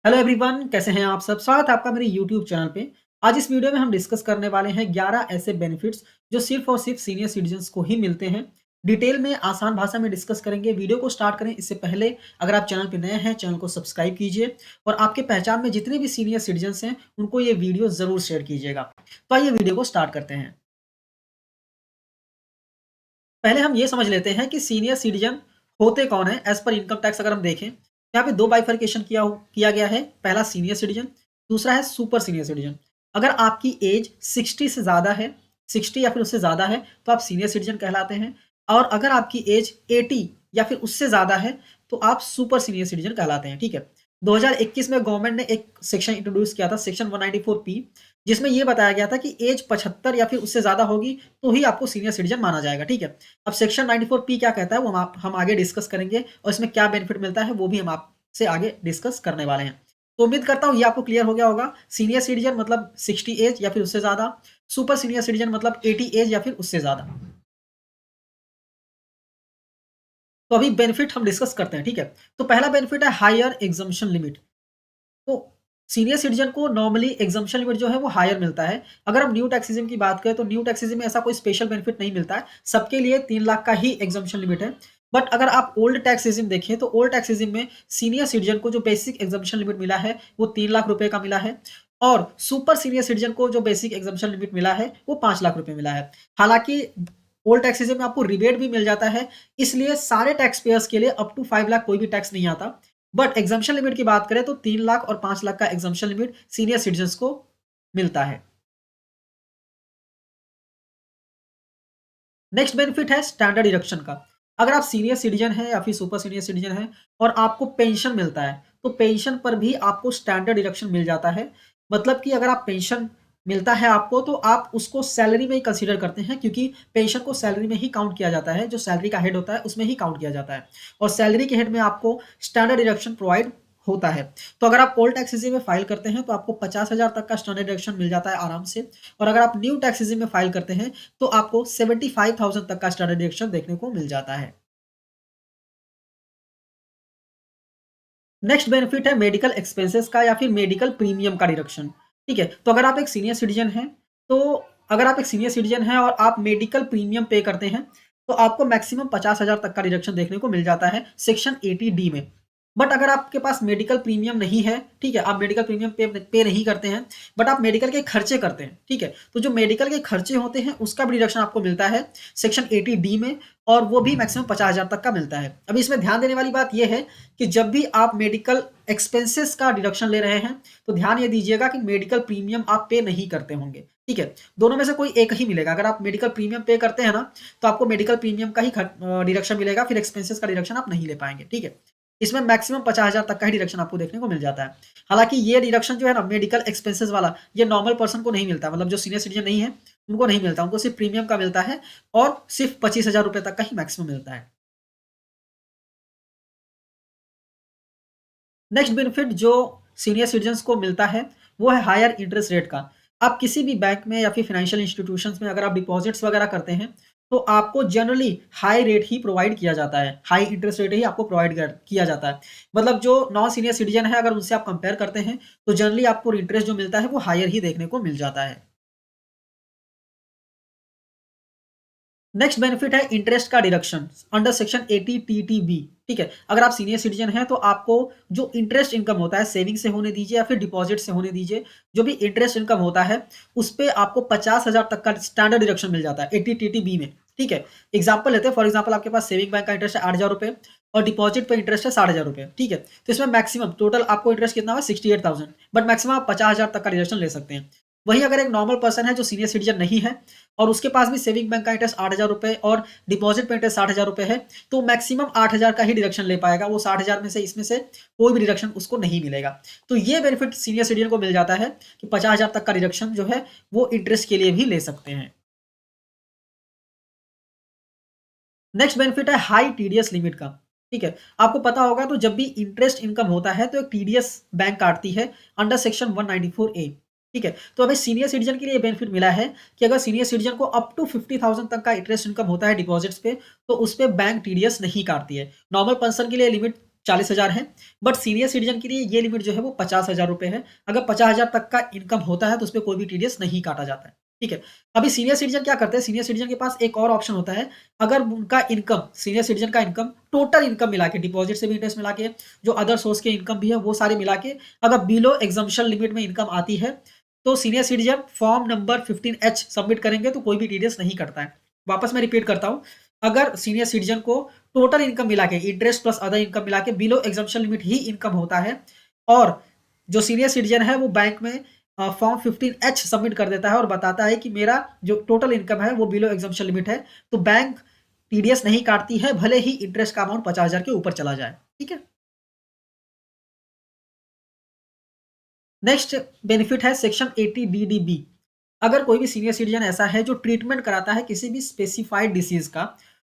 Hello everyone, कैसे हैं आप सब। स्वागत है आपका मेरे यूट्यूब चैनल पे। आज इस वीडियो में हम डिस्कस करने वाले हैं 11 ऐसे बेनिफिट्स जो सिर्फ और सिर्फ सीनियर सिटीजन्स को ही मिलते हैं। डिटेल में आसान भाषा में डिस्कस करेंगे। वीडियो को स्टार्ट करें इससे पहले अगर आप चैनल पे नए हैं, चैनल को सब्सक्राइब कीजिए और आपके पहचान में जितने भी सीनियर सिटीजन्स हैं उनको ये वीडियो ज़रूर शेयर कीजिएगा। तो आइए वीडियो को स्टार्ट करते हैं। पहले हम ये समझ लेते हैं कि सीनियर सिटीजन होते कौन है। एज पर इनकम टैक्स अगर हम देखें, यहाँ पे दो बाइफर्केशन किया गया है। पहला सीनियर सिटीजन, दूसरा है सुपर सीनियर सिटीजन। अगर आपकी एज 60 से ज़्यादा है, 60 या फिर उससे ज़्यादा है, तो आप सीनियर सिटीजन कहलाते हैं। और अगर आपकी एज 80 या फिर उससे ज़्यादा है तो आप सुपर सीनियर सिटीजन कहलाते हैं। ठीक है। 2021 में गवर्नमेंट ने एक सेक्शन इंट्रोड्यूस किया था, सेक्शन 194P, जिसमें ये बताया गया था कि एज 75 या फिर उससे ज़्यादा होगी तो ही आपको सीनियर सिटीजन माना जाएगा। ठीक है। अब सेक्शन 94P क्या कहता है वो हम आगे डिस्कस करेंगे और इसमें क्या बेनिफिट मिलता है वो भी हम आपसे आगे डिस्कस करने वाले हैं। तो उम्मीद करता हूँ ये आपको क्लियर हो गया होगा। सीनियर सिटीजन मतलब 60 एज या फिर उससे ज़्यादा, सुपर सीनियर सिटीजन मतलब 80 एज या फिर उससे ज़्यादा। तो अभी बेनिफिट हम डिस्कस करते हैं। ठीक है। तो पहला बेनिफिट है हायर एग्जम्पशन लिमिट। तो सीनियर सिटीजन को नॉर्मली एग्जम्पशन लिमिट जो है वो हायर मिलता है। अगर हम न्यू टैक्सिज्म की बात करें तो न्यू टैक्सिज्म में ऐसा कोई स्पेशल बेनिफिट नहीं मिलता है, सबके लिए 3 लाख का ही एग्जम्पशन लिमिट है। बट अगर आप ओल्ड टैक्सिज्म देखें तो ओल्ड टैक्सिज्म में सीनियर सिटीजन को जो बेसिक एग्जम्पशन लिमिट मिला है वो 3 लाख रुपए का मिला है और सुपर सीनियर सिटीजन को जो बेसिक एग्जम्पशन लिमिट मिला है वो 5 लाख रुपए मिला है। हालांकि ओल्ड टैक्सेस में आपको रिबेट भी मिल जाता है, इसलिए सारे टैक्स पेयर्स के लिए अप टू 5 लाख कोई भी टैक्स नहीं आता। बट एग्जाम्पशन लिमिट की बात करें तो 3 लाख और 5 लाख का एग्जाम्पशन लिमिट सीनियर सिटीजन को मिलता है। नेक्स्ट बेनिफिट है स्टैंडर्ड डिडक्शन का। अगर आप सीनियर सिटीजन हैं या फिर सुपर सीनियर सिटीजन हैं और आपको पेंशन मिलता है तो पेंशन पर भी आपको स्टैंडर्ड डिडक्शन मिल जाता है। मतलब कि अगर आप पेंशन मिलता है आपको तो आप उसको सैलरी में ही कंसीडर करते हैं, क्योंकि पेंशन को सैलरी में ही काउंट किया जाता है। जो सैलरी का हेड होता है उसमें ही काउंट किया जाता है और सैलरी के हेड में आपको स्टैंडर्ड डिडक्शन प्रोवाइड होता है। तो अगर आप ओल्ड टैक्स में फाइल करते हैं तो आपको 50,000 तक का स्टैंडर्ड डिडक्शन मिल जाता है आराम से। और अगर आप न्यू टैक्स में फाइल करते हैं तो आपको 75,000 तक का स्टैंडर्ड डिडक्शन देखने को मिल जाता है। नेक्स्ट बेनिफिट है मेडिकल एक्सपेंसेस का या फिर मेडिकल प्रीमियम का डिडक्शन। ठीक है। तो अगर आप एक सीनियर सिटीजन हैं तो अगर आप एक सीनियर सिटीजन हैं और आप मेडिकल प्रीमियम पे करते हैं तो आपको मैक्सिमम 50,000 तक का डिडक्शन देखने को मिल जाता है सेक्शन 80D में। बट अगर आपके पास मेडिकल प्रीमियम नहीं है, ठीक है, आप मेडिकल प्रीमियम पे नहीं करते हैं, बट आप मेडिकल के खर्चे करते हैं, ठीक है, तो जो मेडिकल के खर्चे होते हैं उसका भी डिडक्शन आपको मिलता है सेक्शन 80D में और वो भी मैक्सिमम 50,000 तक का मिलता है। अभी इसमें ध्यान देने वाली बात यह है कि जब भी आप मेडिकल एक्सपेंसेस का डिडक्शन ले रहे हैं तो ध्यान ये दीजिएगा कि मेडिकल प्रीमियम आप पे नहीं करते होंगे। ठीक है। दोनों में से कोई एक ही मिलेगा। अगर आप मेडिकल प्रीमियम पे करते हैं ना तो आपको मेडिकल प्रीमियम का ही डिडक्शन मिलेगा, फिर एक्सपेंसेस का डिडक्शन आप नहीं ले पाएंगे। ठीक है। इसमें मैक्सिमम 50,000 तक का ही डिडक्शन आपको देखने को मिल जाता है। हालांकि ये डिडक्शन जो है ना मेडिकल एक्सपेंसेस वाला, ये नॉर्मल पर्सन को नहीं मिलता, मतलब जो सीनियर सिटीजन नहीं है उनको नहीं मिलता, उनको सिर्फ प्रीमियम का मिलता है और सिर्फ 25,000 रुपए तक का ही मैक्सिमम मिलता है। नेक्स्ट बेनिफिट जो सीनियर सिटीजन्स को मिलता है वो है हायर इंटरेस्ट रेट का। आप किसी भी बैंक में या फिर फाइनेंशियल इंस्टीट्यूशंस में अगर आप डिपॉजिट्स वगैरह करते हैं तो आपको जनरली हाई रेट ही प्रोवाइड किया जाता है, हाई इंटरेस्ट रेट ही आपको किया जाता है। मतलब जो नॉन सीनियर सिटीजन है अगर उनसे आप कंपेयर करते हैं तो जनरली आपको इंटरेस्ट जो मिलता है वो हायर ही देखने को मिल जाता है। नेक्स्ट बेनिफिट है इंटरेस्ट का डिडक्शन अंडर सेक्शन 80TTB। ठीक है। अगर आप सीनियर सिटीजन हैं तो आपको जो इंटरेस्ट इनकम होता है, सेविंग से होने दीजिए या फिर डिपॉजिट से होने दीजिए, जो भी इंटरेस्ट इनकम होता है उस पे आपको 50,000 तक का स्टैंडर्ड डिडक्शन मिल जाता है 80TTB में। ठीक है। एग्जाम्पल लेते हैं, फॉर एग्जाम्पल आपके पास सेविंग बैंक का इंटरेस्ट है 8,000 रुपए और डिपॉजिट पे इंटरेस्ट है 60,000 रुपए। ठीक है। तो इसमें मैक्सिमम टोटल आपको इंटरेस्ट कितना हुआ 68,000, बट मैक्सिमम आप 50,000 तक का डिडक्शन ले सकते हैं। वहीं अगर एक नॉर्मल पर्सन है जो सीनियर सिटीजन नहीं है और उसके पास भी सेविंग बैंक का इंटरेस्ट 8,000 रुपए और डिपॉजिट पे इंटरेस्ट 60,000 रुपए है तो मैक्सिमम 8,000 का ही डिडक्शन ले पाएगा वो। 60,000 में से इसमें से कोई भी डिडक्शन उसको नहीं मिलेगा। तो ये बेनिफिट सीनियर सिटीजन को मिल जाता है कि 50,000 तक का डिडक्शन जो है वो इंटरेस्ट के लिए भी ले सकते हैं। नेक्स्ट बेनिफिट है हाई टीडीएस लिमिट का। ठीक है। आपको पता होगा तो जब भी इंटरेस्ट इनकम होता है तो एक टीडीएस बैंक काटती है अंडर सेक्शन 194A। ठीक है। तो अभी सीनियर सिटीजन के लिए बेनिफिट मिला है कि अगर सीनियर सिटीजन को अप टू 50,000 तक का इंटरेस्ट इनकम होता है डिपॉजिट्स पे तो उस पे बैंक टीडीएस नहीं काटती है। नॉर्मल पर्सन के लिए लिमिट 40,000 है, बट सीनियर सिटीजन के लिए ये लिमिट जो है वो 50,000 रुपए है। अगर 50,000 तक का इनकम होता है तो उसपे कोई भी टीडीएस नहीं काटा जाता है, ठीक है। अभी सीनियर सिटीजन क्या करते हैं, सीनियर सिटीजन के पास एक और ऑप्शन होता है, अगर उनका इनकम, सीनियर सिटीजन का इनकम टोटल इनकम मिला के, डिपॉजिट से भी इंटरेस्ट मिला के, जो अदर सोर्स के इनकम भी है वो सारे मिला के, अगर बिलो एग्जम्पशन लिमिट में इनकम आती है तो senior citizen form number 15H submit करेंगे तो कोई भी टीडीएस नहीं कटता है। वापस मैं रिपीट करता हूं, अगर सीनियर सिटीजन को टोटल इनकम मिला के, इंटरेस्ट प्लस अदर इनकम मिला के बिलो एग्जम्पशन लिमिट ही इनकम होता है, और जो सीनियर सिटीजन है वो बैंक में फॉर्म 15H सबमिट कर देता है और बताता है कि मेरा जो टोटल इनकम है वो बिलो एग्जम्पशन लिमिट है, तो बैंक टीडीएस नहीं काटती है, भले ही इंटरेस्ट का अमाउंट 50,000 के ऊपर चला जाए, ठीक है। नेक्स्ट बेनिफिट है सेक्शन 80DDB। अगर कोई भी सीनियर सिटीजन ऐसा है जो ट्रीटमेंट कराता है किसी भी स्पेसिफाइड डिसीज का,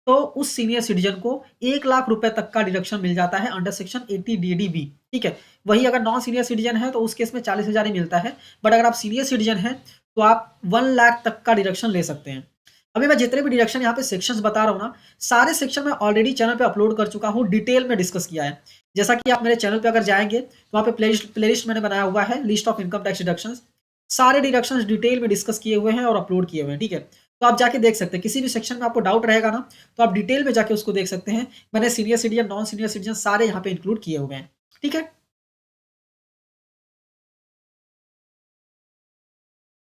तो उस सीनियर सिटीजन को 1 लाख रुपए तक का डिडक्शन मिल जाता है अंडर सेक्शन 80DDB, ठीक है। वही अगर नॉन सीनियर सिटीजन है तो उस केस में 40,000 ही मिलता है, बट अगर आप सीनियर सिटीजन हैं तो आप 1 लाख तक का डिडक्शन ले सकते हैं। अभी मैं जितने भी डिडक्शन यहाँ पे सेक्शंस बता रहा हूँ ना, सारे सेक्शन में ऑलरेडी चैनल पे अपलोड कर चुका हूँ, डिटेल में डिस्कस किया है। जैसा कि आप मेरे चैनल पे अगर जाएंगे तो वहाँ पे प्लेलिस्ट मैंने बनाया हुआ है, list of income tax deductions, सारे डिडक्शंस डिटेल में डिस्कस किए हुए हैं और अपलोड किए हुए हैं, ठीक है। तो आप जाके देख सकते हैं, किसी भी सेक्शन में आपको डाउट रहेगा ना तो आप डिटेल में जाके उसको देख सकते हैं। मैंने senior citizen, non senior citizen सारे यहाँ पे इंक्लूड किए हुए हैं, ठीक है।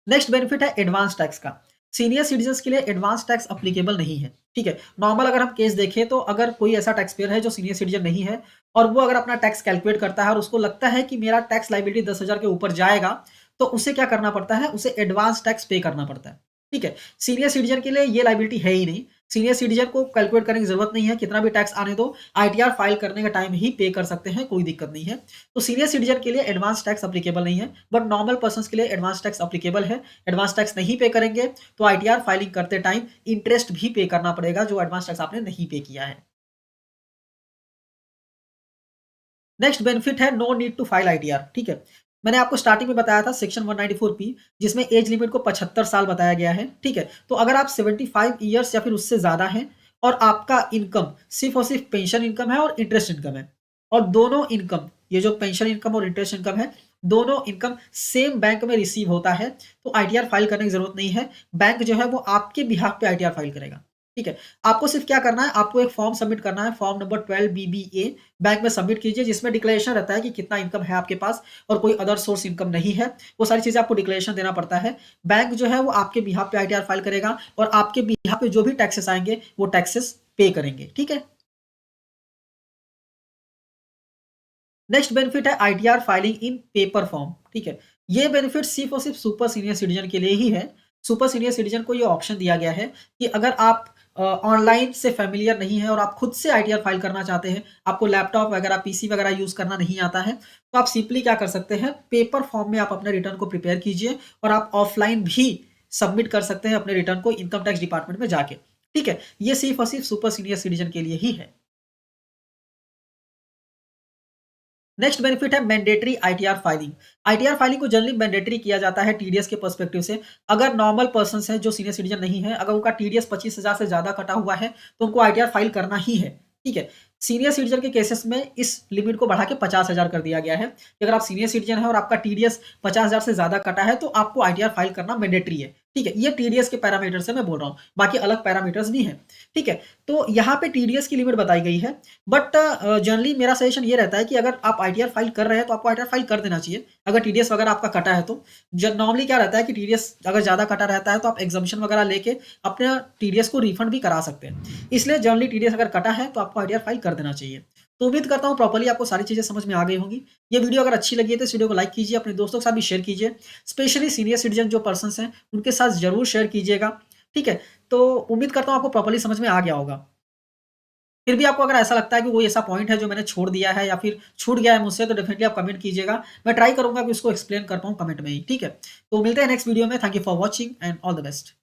नेक्स्ट बेनिफिट है एडवांस टैक्स का। सीनियर सिटीजन्स के लिए एडवांस टैक्स अप्लीकेबल नहीं है, ठीक है। नॉर्मल अगर हम केस देखें तो अगर कोई ऐसा टैक्स पेयर है जो सीनियर सिटीजन नहीं है और वो अगर अपना टैक्स कैलकुलेट करता है और उसको लगता है कि मेरा टैक्स लाइबिलिटी 10,000 के ऊपर जाएगा, तो उसे क्या करना पड़ता है, उसे एडवांस टैक्स पे करना पड़ता है, ठीक है। सीनियर सिटीजन के लिए ये लाइबिलिटी है ही नहीं। सीनियर सिटीजन को कैलकुलेट करने की जरूरत नहीं है, कितना भी टैक्स आने दो, आईटीआर फाइल करने का टाइम ही पे कर सकते हैं, कोई दिक्कत नहीं है। तो सीनियर सिटीजन के लिए एडवांस टैक्स अप्लीकेबल नहीं है, बट नॉर्मल पर्सन के लिए एडवांस टैक्स अप्लीकेबल है। एडवांस टैक्स नहीं पे करेंगे तो आईटीआर फाइलिंग करते टाइम इंटरेस्ट भी पे करना पड़ेगा, जो एडवांस टैक्स आपने नहीं पे किया है। नेक्स्ट बेनिफिट है no need to file ITR, ठीक है। मैंने आपको स्टार्टिंग में बताया था सेक्शन 194P, जिसमें एज लिमिट को 75 साल बताया गया है, ठीक है। तो अगर आप 75 ईयर्स या फिर उससे ज्यादा हैं और आपका इनकम सिर्फ और सिर्फ पेंशन इनकम है और इंटरेस्ट इनकम है, और दोनों इनकम, ये जो पेंशन इनकम और इंटरेस्ट इनकम है, दोनों इनकम सेम बैंक में रिसीव होता है, तो आईटीआर फाइल करने की जरूरत नहीं है। बैंक जो है वो आपके बिहाफ पे आईटीआर फाइल करेगा, ठीक है। आपको सिर्फ क्या करना है, आपको एक फॉर्म सबमिट करना है, फॉर्म नंबर 12BBA बैंक में सबमिट कीजिए, जिसमें डिक्लेरेशन रहता है कि कितना इनकम है आपके पास और कोई अदर सोर्स इनकम नहीं है। वो सारी चीजें आपको डिक्लेरेशन देना पड़ता है। बैंक जो है वो आपके बिहाफ पे आईटीआर फाइल करेगा और आपके बिहाफ पे जो भी टैक्सेस आएंगे वो टैक्सेस पे करेंगे, ठीक है। नेक्स्ट बेनिफिट है आईटीआर फाइलिंग इन पेपर फॉर्म, ठीक है। ये बेनिफिट सिर्फ और सिर्फ सुपर सीनियर सिटीजन के लिए ही है। सुपर सीनियर सिटीजन को ये ऑप्शन दिया गया है कि अगर आप ऑनलाइन से फेमिलियर नहीं है और आप खुद से आईटीआर फाइल करना चाहते हैं, आपको लैपटॉप वगैरह, पीसी वगैरह यूज करना नहीं आता है, तो आप सिंपली क्या कर सकते हैं, पेपर फॉर्म में आप अपने रिटर्न को प्रिपेयर कीजिए और आप ऑफलाइन भी सबमिट कर सकते हैं अपने रिटर्न को इनकम टैक्स डिपार्टमेंट में जाके, ठीक है। ये सिर्फ और सिर्फ सुपर सीनियर सिटीजन के लिए ही है। नेक्स्ट बेनिफिट है mandatory ITR filing. ITR filing को जनरली मैंडेटरी किया जाता है टीडीएस के पर्सपेक्टिव से। अगर नॉर्मल पर्सन है जो सीनियर सिटीजन नहीं है, अगर उनका टीडीएस 25,000 से ज्यादा कटा हुआ है तो उनको आईटीआर फाइल करना ही है, ठीक है। सीनियर सिटीजन के केसेस में इस लिमिट को बढ़ा के 50,000 कर दिया गया है कि अगर आप सीनियर सिटीजन है और आपका टीडीएस 50,000 से ज्यादा कटा है तो आपको आईटीआर फाइल करना मैंडेटरी है, ठीक है। ये टीडीएस के पैरामीटर से मैं बोल रहा हूँ, बाकी अलग पैरामीटर्स भी हैं, ठीक है। तो यहाँ पे टीडीएस की लिमिट बताई गई है, बट जनरली मेरा सजेशन ये रहता है कि अगर आप आईटीआर फाइल कर रहे हैं तो आपको आईटीआर फाइल कर देना चाहिए अगर टीडीएस वगैरह आपका कटा है तो। नॉर्मली क्या रहता है कि टीडीएस अगर ज्यादा कटा रहता है तो आप एग्जामिशन वगैरह लेके अपने टीडीएस को रिफंड भी करा सकते हैं, इसलिए जनरली टीडीएस अगर कटा है तो आपको आईटीआर फाइल कर देना चाहिए। तो उम्मीद करता हूँ प्रॉपर्ली आपको सारी चीजें समझ में आ गई होंगी। ये वीडियो अगर अच्छी लगी है तो इस वीडियो को लाइक कीजिए, अपने दोस्तों के साथ भी शेयर कीजिए, स्पेशली सीनियर सिटीजन जो पर्सन हैं उनके साथ जरूर शेयर कीजिएगा, ठीक है। तो उम्मीद करता हूँ आपको प्रॉपर्ली समझ में आ गया होगा। फिर भी आपको अगर ऐसा लगता है कि कोई ऐसा पॉइंट है जो मैंने छोड़ दिया है या फिर छूट गया है मुझसे, तो डेफिनेटली आप कमेंट कीजिएगा, मैं ट्राई करूंगा कि उसको एक्सप्लेन कर पाऊँ कमेंट में ही, ठीक है। तो मिलते हैं नेक्स्ट वीडियो में। Thank you for watching and all the best.